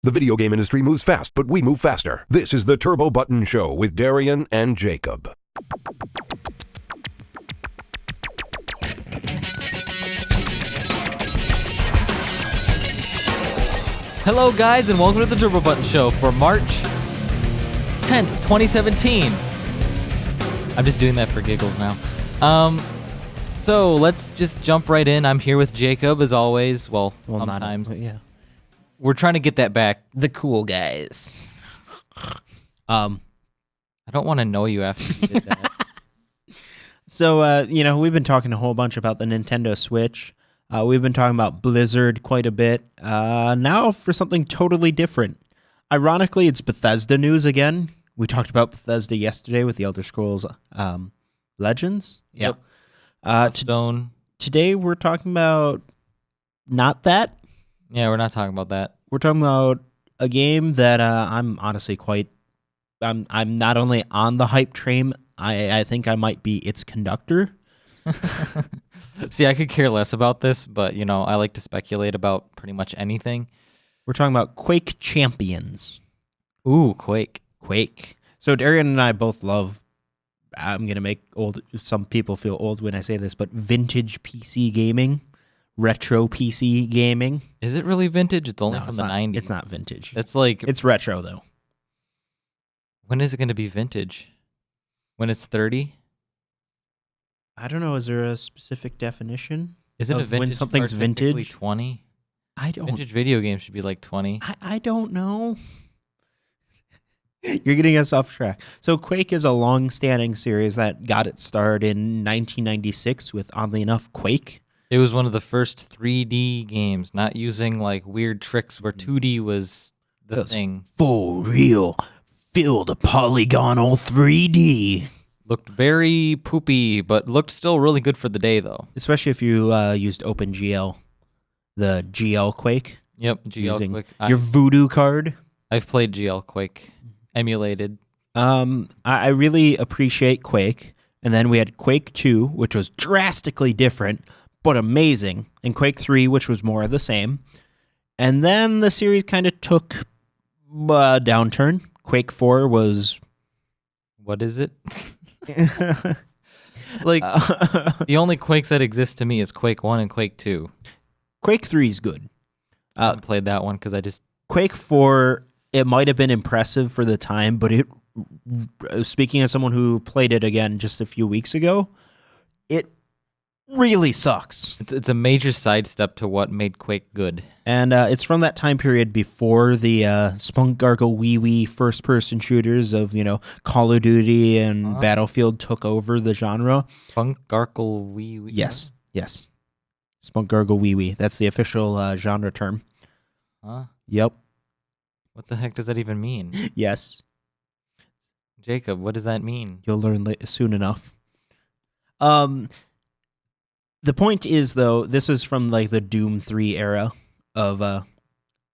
The video game industry moves fast, but we move faster. This is the Turbo Button Show with Darien and Jacob. Hello, guys, and welcome to the Turbo Button Show for March 10th, 2017. I'm just doing that for giggles now. So let's just jump right in. I'm here with Jacob, as always. Well sometimes. Yeah. We're trying to get that back. The cool guys. I don't want to know you after you did that. So, we've been talking a whole bunch about the Nintendo Switch. We've been talking about Blizzard quite a bit. Now for something totally different. Ironically, it's Bethesda news again. We talked about Bethesda yesterday with the Elder Scrolls Legends. Yep. Stone. Today we're talking about not that. Yeah, we're not talking about that. We're talking about a game that I'm honestly I'm not only on the hype train, I think I might be its conductor. See, I could care less about this, but, I like to speculate about pretty much anything. We're talking about Quake Champions. Ooh, Quake. So Darien and I both love, I'm going to make some people feel old when I say this, but vintage PC gaming. Retro PC gaming. Is it really vintage? It's only from the 90s. It's not vintage. It's retro, though. When is it going to be vintage? When it's 30? I don't know. Is there a specific definion? Isn't it vintage when something's vintage? 20? I don't. Vintage video games should be like 20. I don't know. You're getting us off track. So Quake is a long-standing series that got its start in 1996 with, oddly enough, Quake. It was one of the first 3D games, not using like weird tricks where 2D was the thing. For real, feel the polygonal 3D. Looked very poopy, but looked still really good for the day, though. Especially if you used OpenGL, the GL Quake. Yep, GL Quake. Your Voodoo card. I've played GL Quake, emulated. I really appreciate Quake. And then we had Quake 2, which was drastically different, but amazing, and Quake 3, which was more of the same. And then the series kind of took a downturn. Quake 4 was... What is it? The only Quakes that exist to me is Quake 1 and Quake 2. Quake 3 is good. I haven't played that one because I just... Quake 4, it might have been impressive for the time, but speaking as someone who played it again just a few weeks ago, it really sucks. It's a major sidestep to what made Quake good. And it's from that time period before the Spunk Gargle Wee Wee first-person shooters of, Call of Duty and Battlefield took over the genre. Spunk Gargle Wee Wee? Yes. Spunk Gargle Wee Wee. That's the official genre term. Huh? Yep. What the heck does that even mean? Yes. Jacob, what does that mean? You'll learn soon enough. The point is, though, this is from like the Doom 3 era of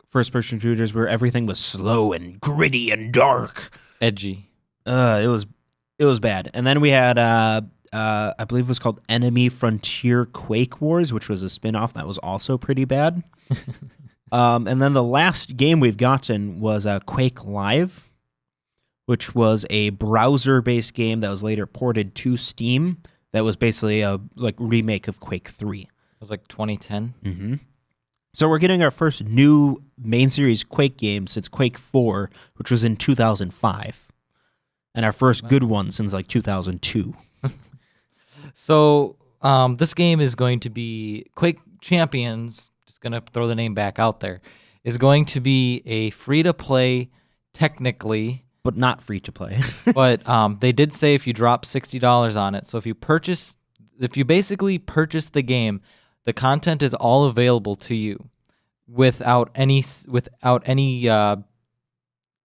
first-person shooters where everything was slow and gritty and dark. Edgy. It was bad. And then we had, I believe it was called Enemy Frontier Quake Wars, which was a spin-off that was also pretty bad. And then the last game we've gotten was Quake Live, which was a browser-based game that was later ported to Steam. That was basically a remake of Quake 3. It was like 2010. Mm-hmm. So we're getting our first new main series Quake game since Quake 4, which was in 2005. And our first good one since 2002. So this game is going to be Quake Champions, just going to throw the name back out there, is going to be a free-to-play, technically... But not free to play. But they did say if you drop $60 on it, so if you basically purchase the game, the content is all available to you without any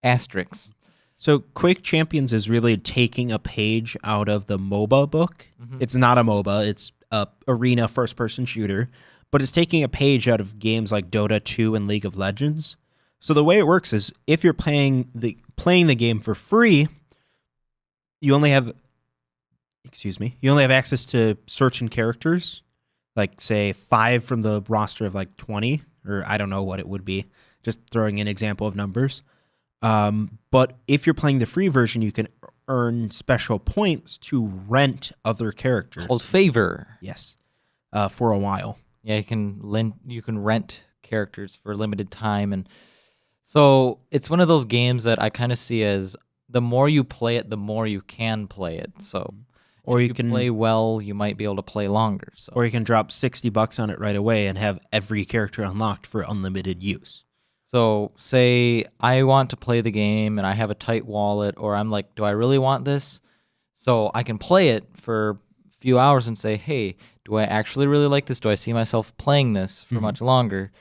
asterisks. So Quake Champions is really taking a page out of the MOBA book. Mm-hmm. It's not a MOBA, it's a arena first-person shooter, but it's taking a page out of games like Dota 2 and League of Legends. So the way it works is if you're playing the game for free, you only have access to certain characters, like say 5 from the roster of 20, or I don't know what it would be. Just throwing an example of numbers. But if you're playing the free version, you can earn special points to rent other characters. Called favor. Yes, for a while. Yeah, you can rent characters for a limited time, and so it's one of those games that I kind of see as the more you play it, the more you can play it. So, or if you can play well, you might be able to play longer. So, or you can drop $60 on it right away and have every character unlocked for unlimited use. So, say I want to play the game and I have a tight wallet, or I'm like, do I really want this? So I can play it for a few hours and say, hey, do I actually really like this? Do I see myself playing this for much longer?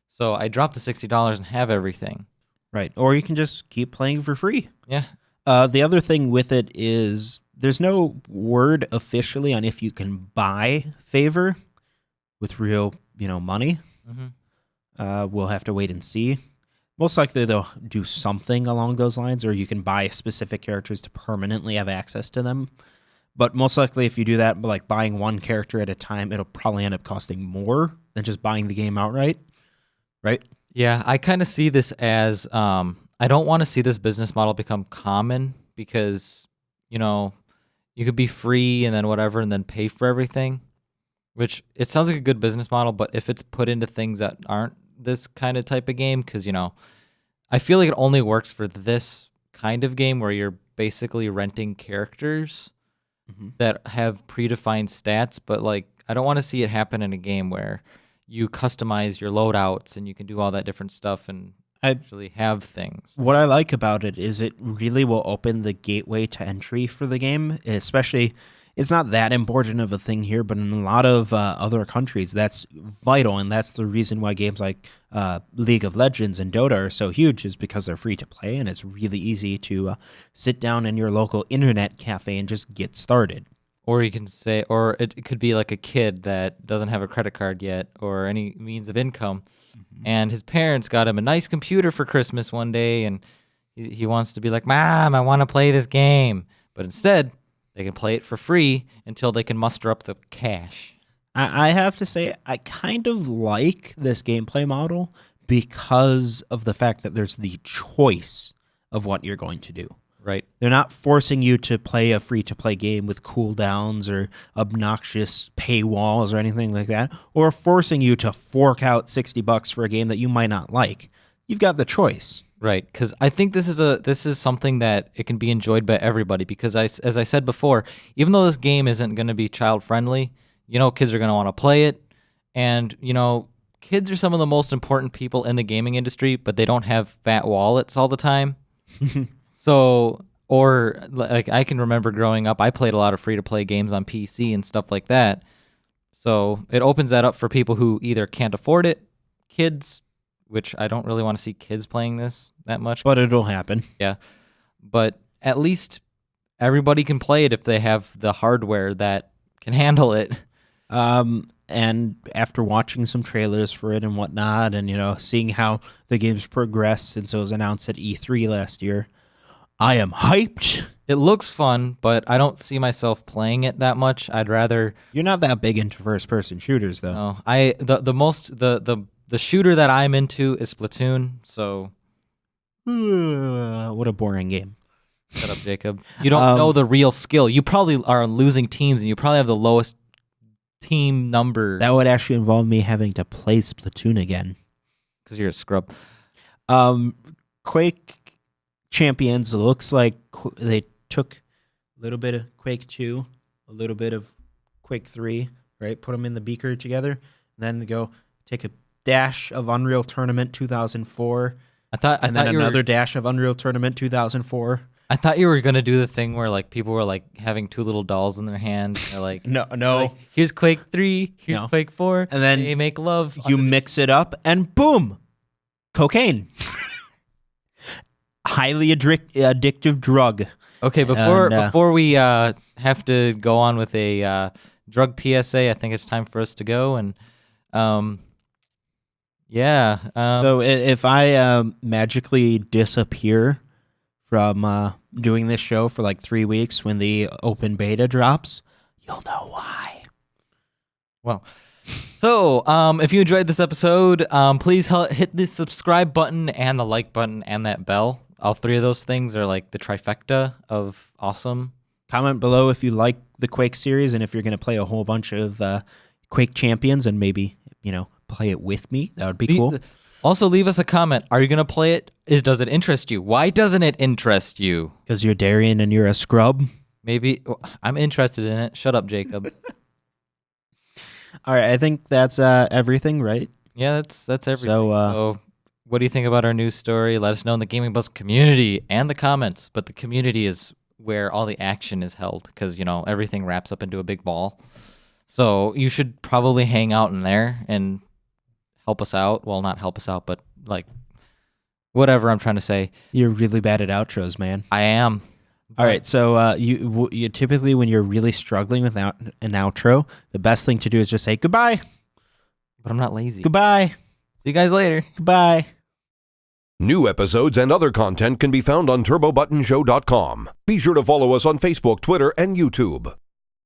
So I drop the $60 and have everything. Right. Or you can just keep playing for free. Yeah. The other thing with it is there's no word officially on if you can buy favor with real, money. We'll have to wait and see. Most likely they'll do something along those lines, or you can buy specific characters to permanently have access to them. But most likely if you do that, like buying one character at a time, it'll probably end up costing more than just buying the game outright. Right? Yeah, I kind of see this as I don't want to see this business model become common because, you could be free and then whatever and then pay for everything, which it sounds like a good business model, but if it's put into things that aren't this kind of type of game, because, I feel like it only works for this kind of game where you're basically renting characters that have predefined stats, but like I don't want to see it happen in a game where you customize your loadouts and you can do all that different stuff and actually have things. What I like about it is it really will open the gateway to entry for the game, especially it's not that important of a thing here, but in a lot of other countries, that's vital, and that's the reason why games like League of Legends and Dota are so huge is because they're free to play, and it's really easy to sit down in your local internet cafe and just get started. Or you can say, or it could be like a kid that doesn't have a credit card yet or any means of income, and his parents got him a nice computer for Christmas one day, and he wants to be like, Mom, I want to play this game. But instead, they can play it for free until they can muster up the cash. I have to say, I kind of like this gameplay model because of the fact that there's the choice of what you're going to do. Right. They're not forcing you to play a free-to-play game with cooldowns or obnoxious paywalls or anything like that, or forcing you to fork out $60 for a game that you might not like. You've got the choice. Right, because I think this is something that it can be enjoyed by everybody. Because as I said before, even though this game isn't going to be child friendly, kids are going to want to play it, and kids are some of the most important people in the gaming industry, but they don't have fat wallets all the time. So, or like I can remember growing up, I played a lot of free to play games on PC and stuff like that. So it opens that up for people who either can't afford it, kids. Which I don't really want to see kids playing this that much. But it'll happen. Yeah. But at least everybody can play it if they have the hardware that can handle it. And after watching some trailers for it and whatnot, and, seeing how the game's progressed since it was announced at E3 last year, I am hyped. It looks fun, but I don't see myself playing it that much. I'd rather... You're not that big into first-person shooters, though. No, the shooter that I'm into is Splatoon, so... What a boring game. Shut up, Jacob. You don't know the real skill. You probably are losing teams, and you probably have the lowest team number. That would actually involve me having to play Splatoon again. Because you're a scrub. Quake Champions looks like they took a little bit of Quake 2, a little bit of Quake 3, right? Put them in the beaker together, and then they go take a dash of Unreal Tournament 2004. And then another dash of Unreal Tournament 2004. I thought you were gonna do the thing where like people were like having two little dolls in their hand. They're like, no. Like, here's Quake 3, here's Quake 4, and then they make love. You mix it up, and boom, cocaine. Highly addictive drug. Okay, before we have to go on with a drug PSA, I think it's time for us to go and. So if I magically disappear from doing this show for like 3 weeks when the open beta drops, you'll know why. Well, So, if you enjoyed this episode, please hit the subscribe button and the like button and that bell. All three of those things are like the trifecta of awesome. Comment below if you like the Quake series and if you're going to play a whole bunch of Quake Champions and maybe, play it with me. That would be cool. Also, leave us a comment. Are you going to play it? Does it interest you? Why doesn't it interest you? Because you're Darien and you're a scrub. Maybe I'm interested in it. Shut up, Jacob. All right, I think that's everything, right? Yeah, that's everything. So, what do you think about our news story? Let us know in the Gaming Buzz community and the comments. But the community is where all the action is held because, everything wraps up into a big ball. So you should probably hang out in there and help us out. Well, not help us out, but whatever I'm trying to say. You're really bad at outros, man. I am. All right, so you typically, when you're really struggling with an outro, the best thing to do is just say goodbye. But I'm not lazy. Goodbye. See you guys later. Goodbye. New episodes and other content can be found on turbobuttonshow.com. Be sure to follow us on Facebook, Twitter, and YouTube.